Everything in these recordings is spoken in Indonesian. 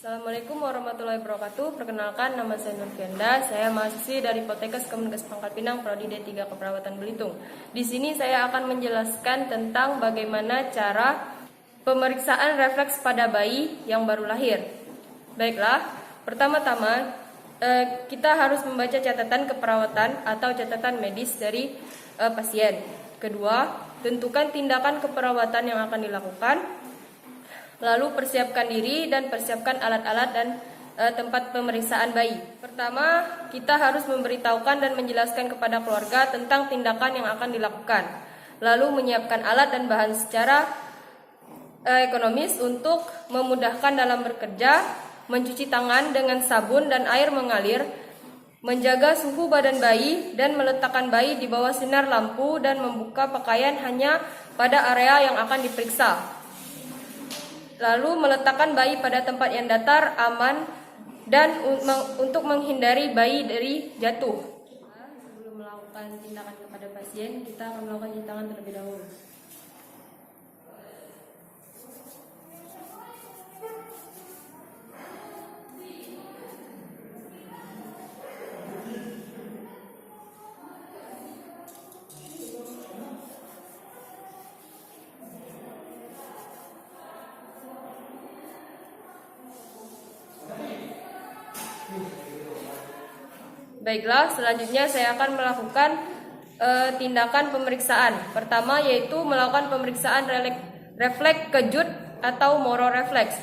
Assalamualaikum warahmatullahi wabarakatuh. Perkenalkan, nama saya Nurfianda. Saya mahasiswi dari Poltekkes Kemenkes Pangkal Pinang, Prodi D3 Keperawatan Belitung. Di sini saya akan menjelaskan tentang bagaimana cara pemeriksaan refleks pada bayi yang baru lahir. Baiklah, pertama-tama kita harus membaca catatan keperawatan atau catatan medis dari pasien. Kedua, tentukan tindakan keperawatan yang akan dilakukan. Lalu persiapkan diri dan persiapkan alat-alat dan tempat pemeriksaan bayi. Pertama, kita harus memberitahukan dan menjelaskan kepada keluarga tentang tindakan yang akan dilakukan. Lalu menyiapkan alat dan bahan secara ekonomis untuk memudahkan dalam bekerja, mencuci tangan dengan sabun dan air mengalir, menjaga suhu badan bayi dan meletakkan bayi di bawah sinar lampu dan membuka pakaian hanya pada area yang akan diperiksa. Lalu meletakkan bayi pada tempat yang datar, aman, dan untuk menghindari bayi dari jatuh. Sebelum melakukan tindakan kepada pasien, kita akan melakukan cuci tangan terlebih dahulu. Baiklah, selanjutnya saya akan melakukan tindakan pemeriksaan. Pertama yaitu melakukan pemeriksaan refleks kejut atau moro refleks.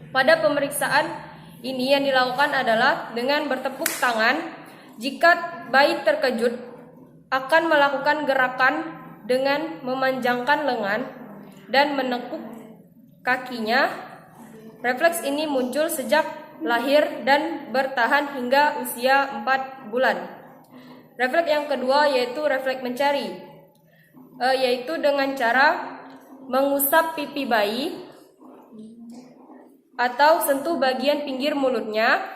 Pada pemeriksaan ini yang dilakukan adalah dengan bertepuk tangan. Jika bayi terkejut, akan melakukan gerakan dengan memanjangkan lengan dan menekuk kakinya. Refleks ini muncul sejak lahir dan bertahan hingga usia 4 bulan. Refleks yang kedua yaitu refleks mencari, yaitu dengan cara mengusap pipi bayi atau sentuh bagian pinggir mulutnya,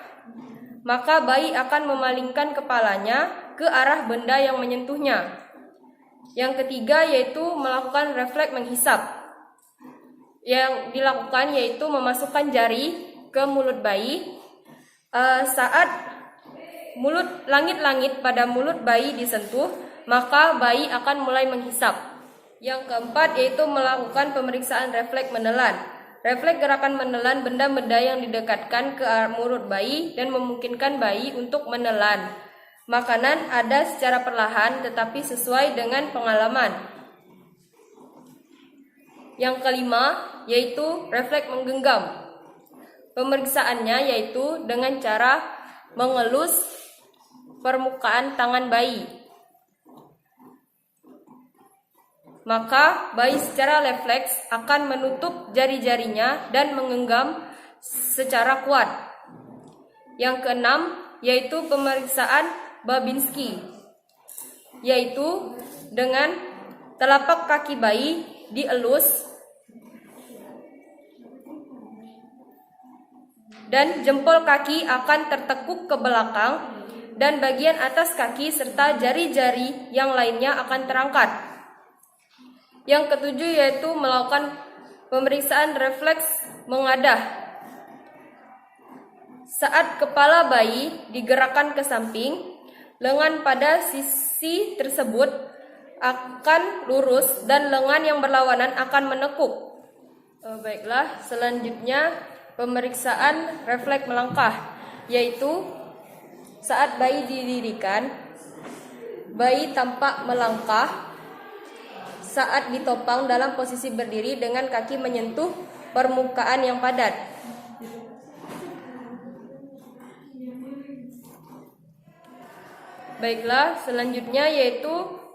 maka bayi akan memalingkan kepalanya ke arah benda yang menyentuhnya. Yang ketiga yaitu melakukan refleks menghisap. Yang dilakukan yaitu memasukkan jari ke mulut bayi. Saat langit-langit pada mulut bayi disentuh, maka bayi akan mulai menghisap. Yang keempat yaitu melakukan pemeriksaan refleks menelan. Refleks gerakan menelan benda-benda yang didekatkan ke mulut bayi dan memungkinkan bayi untuk menelan makanan ada secara perlahan tetapi sesuai dengan pengalaman. Yang kelima yaitu refleks menggenggam. Pemeriksaannya yaitu dengan cara mengelus permukaan tangan bayi. Maka bayi secara refleks akan menutup jari-jarinya dan menggenggam secara kuat. Yang keenam yaitu pemeriksaan Babinski, yaitu dengan telapak kaki bayi dielus dan jempol kaki akan tertekuk ke belakang dan bagian atas kaki serta jari-jari yang lainnya akan terangkat. Yang ketujuh yaitu melakukan pemeriksaan refleks mengadah. Saat kepala bayi digerakkan ke samping, lengan pada sisi tersebut akan lurus dan lengan yang berlawanan akan menekuk. Baiklah, selanjutnya pemeriksaan refleks melangkah, yaitu saat bayi didirikan, bayi tampak melangkah saat ditopang dalam posisi berdiri dengan kaki menyentuh permukaan yang padat. Baiklah, selanjutnya yaitu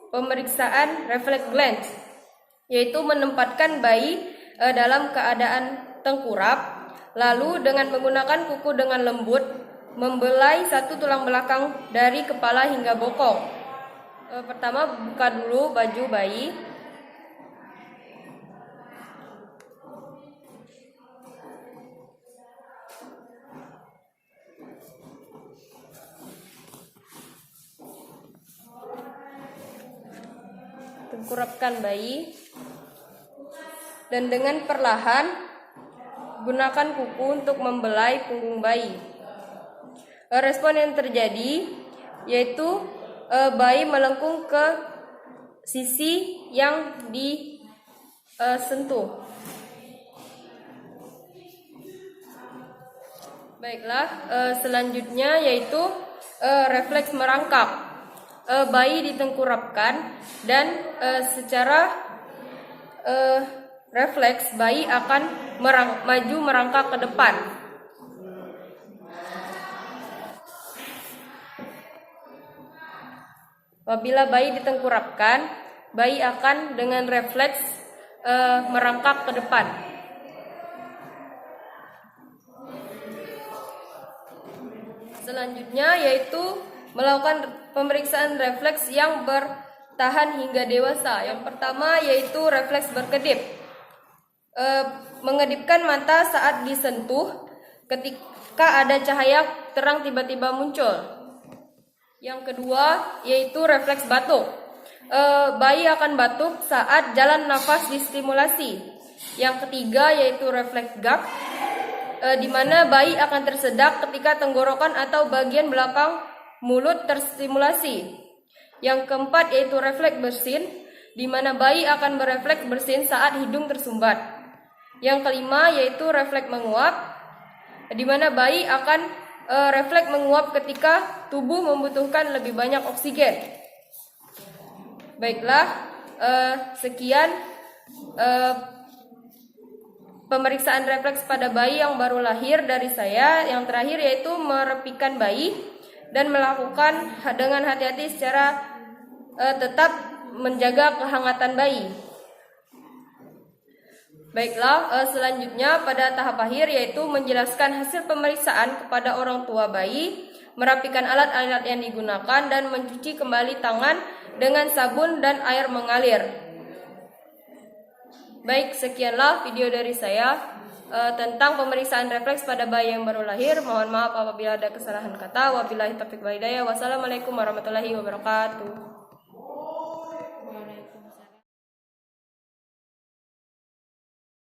pemeriksaan refleks glance, yaitu menempatkan bayi dalam keadaan tengkurap. Lalu dengan menggunakan kuku dengan lembut, membelai satu tulang belakang dari kepala hingga bokong. Pertama, buka dulu baju bayi. Tengkurapkan bayi. Dan dengan perlahan gunakan kuku untuk membelai punggung bayi. Respon yang terjadi yaitu bayi melengkung ke sisi yang disentuh. Baiklah, selanjutnya yaitu refleks merangkak. Bayi ditengkurapkan dan secara refleks bayi akan maju merangkak ke depan. Apabila bayi ditengkurapkan, bayi akan dengan refleks merangkak ke depan. Selanjutnya yaitu melakukan pemeriksaan refleks yang bertahan hingga dewasa. Yang pertama yaitu refleks berkedip. Mengedipkan mata saat disentuh ketika ada cahaya terang tiba-tiba muncul. Yang kedua yaitu refleks batuk. Bayi akan batuk saat jalan nafas distimulasi. Yang ketiga yaitu refleks gag, di mana bayi akan tersedak ketika tenggorokan atau bagian belakang mulut terstimulasi. Yang keempat yaitu refleks bersin, di mana bayi akan berefleks bersin saat hidung tersumbat. Yang kelima yaitu refleks menguap, di mana bayi akan refleks menguap ketika tubuh membutuhkan lebih banyak oksigen. Baiklah, sekian pemeriksaan refleks pada bayi yang baru lahir dari saya. Yang terakhir yaitu merepikan bayi dan melakukan dengan hati-hati secara tetap menjaga kehangatan bayi. Baiklah, selanjutnya pada tahap akhir yaitu menjelaskan hasil pemeriksaan kepada orang tua bayi, merapikan alat-alat yang digunakan dan mencuci kembali tangan dengan sabun dan air mengalir. Baik, sekianlah video dari saya tentang pemeriksaan refleks pada bayi yang baru lahir. Mohon maaf apabila ada kesalahan kata. Wabillahi taufiq wal hidayah. Wassalamualaikum warahmatullahi wabarakatuh.